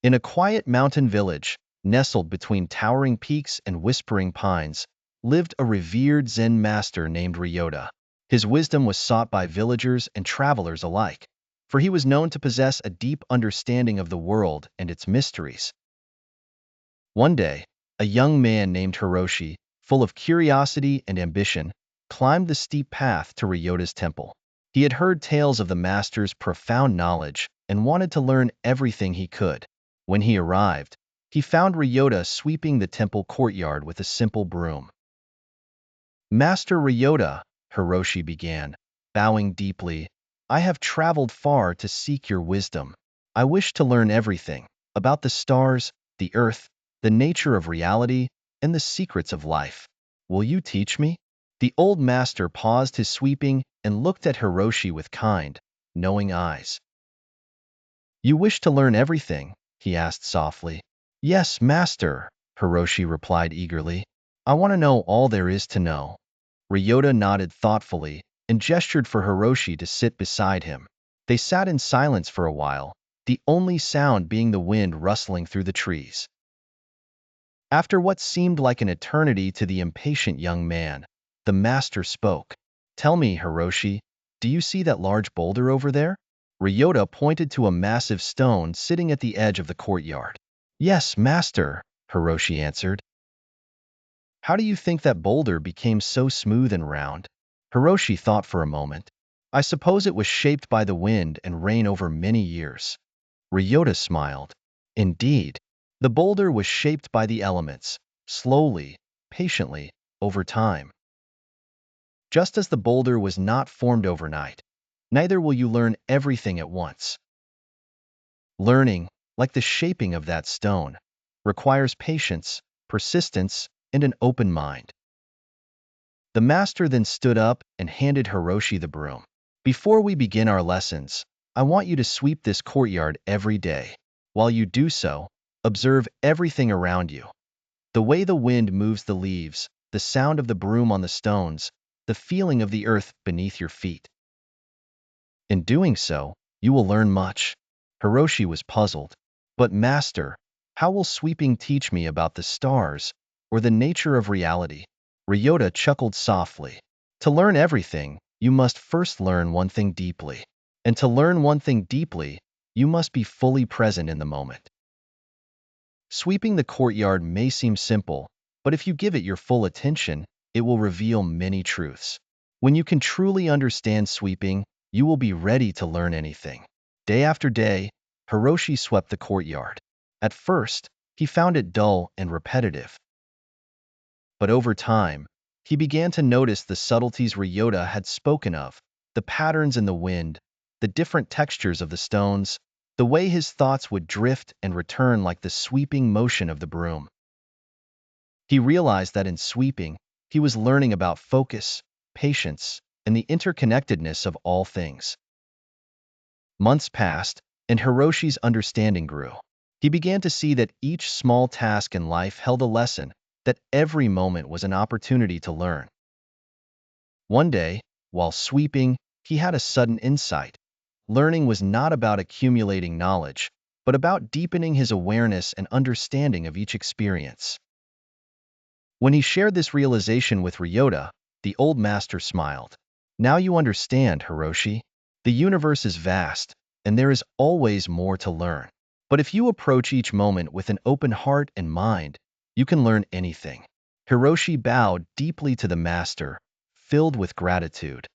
In a quiet mountain village, nestled between towering peaks and whispering pines, lived a revered Zen master named Ryota. His wisdom was sought by villagers and travelers alike, for he was known to possess a deep understanding of the world and its mysteries. One day, a young man named Hiroshi, full of curiosity and ambition, climbed the steep path to Ryota's temple. He had heard tales of the master's profound knowledge and wanted to learn everything he could. When he arrived, he found Ryota sweeping the temple courtyard with a simple broom. "Master Ryota," Hiroshi began, bowing deeply, "I have traveled far to seek your wisdom. I wish to learn everything about the stars, the earth, the nature of reality, and the secrets of life. Will you teach me?" The old master paused his sweeping and looked at Hiroshi with kind, knowing eyes. "You wish to learn everything?" he asked softly. "Yes, master," Hiroshi replied eagerly. "I want to know all there is to know." Ryota nodded thoughtfully and gestured for Hiroshi to sit beside him. They sat in silence for a while, the only sound being the wind rustling through the trees. After what seemed like an eternity to the impatient young man, the master spoke. "Tell me, Hiroshi, do you see that large boulder over there?" Ryota pointed to a massive stone sitting at the edge of the courtyard. "Yes, master," Hiroshi answered. "How do you think that boulder became so smooth and round?" Hiroshi thought for a moment. "I suppose it was shaped by the wind and rain over many years." Ryota smiled. "Indeed, the boulder was shaped by the elements, slowly, patiently, over time. Just as the boulder was not formed overnight, neither will you learn everything at once. Learning, like the shaping of that stone, requires patience, persistence, and an open mind." The master then stood up and handed Hiroshi the broom. "Before we begin our lessons, I want you to sweep this courtyard every day. While you do so, observe everything around you. The way the wind moves the leaves, the sound of the broom on the stones, the feeling of the earth beneath your feet. In doing so, you will learn much." Hiroshi was puzzled. "But master, how will sweeping teach me about the stars or the nature of reality?" Ryota chuckled softly. "To learn everything, you must first learn one thing deeply. And to learn one thing deeply, you must be fully present in the moment." Sweeping the courtyard may seem simple, but if you give it your full attention, it will reveal many truths. When you can truly understand sweeping, you will be ready to learn anything. Day after day, Hiroshi swept the courtyard. At first, he found it dull and repetitive. But over time, he began to notice the subtleties Ryota had spoken of, the patterns in the wind, the different textures of the stones, the way his thoughts would drift and return like the sweeping motion of the broom. He realized that in sweeping, he was learning about focus, patience, and the interconnectedness of all things. Months passed, and Hiroshi's understanding grew. He began to see that each small task in life held a lesson, that every moment was an opportunity to learn. One day, while sweeping, he had a sudden insight. Learning was not about accumulating knowledge, but about deepening his awareness and understanding of each experience. When he shared this realization with Ryota, the old master smiled. "Now you understand, Hiroshi. The universe is vast, and there is always more to learn. But if you approach each moment with an open heart and mind, you can learn anything." Hiroshi bowed deeply to the master, filled with gratitude.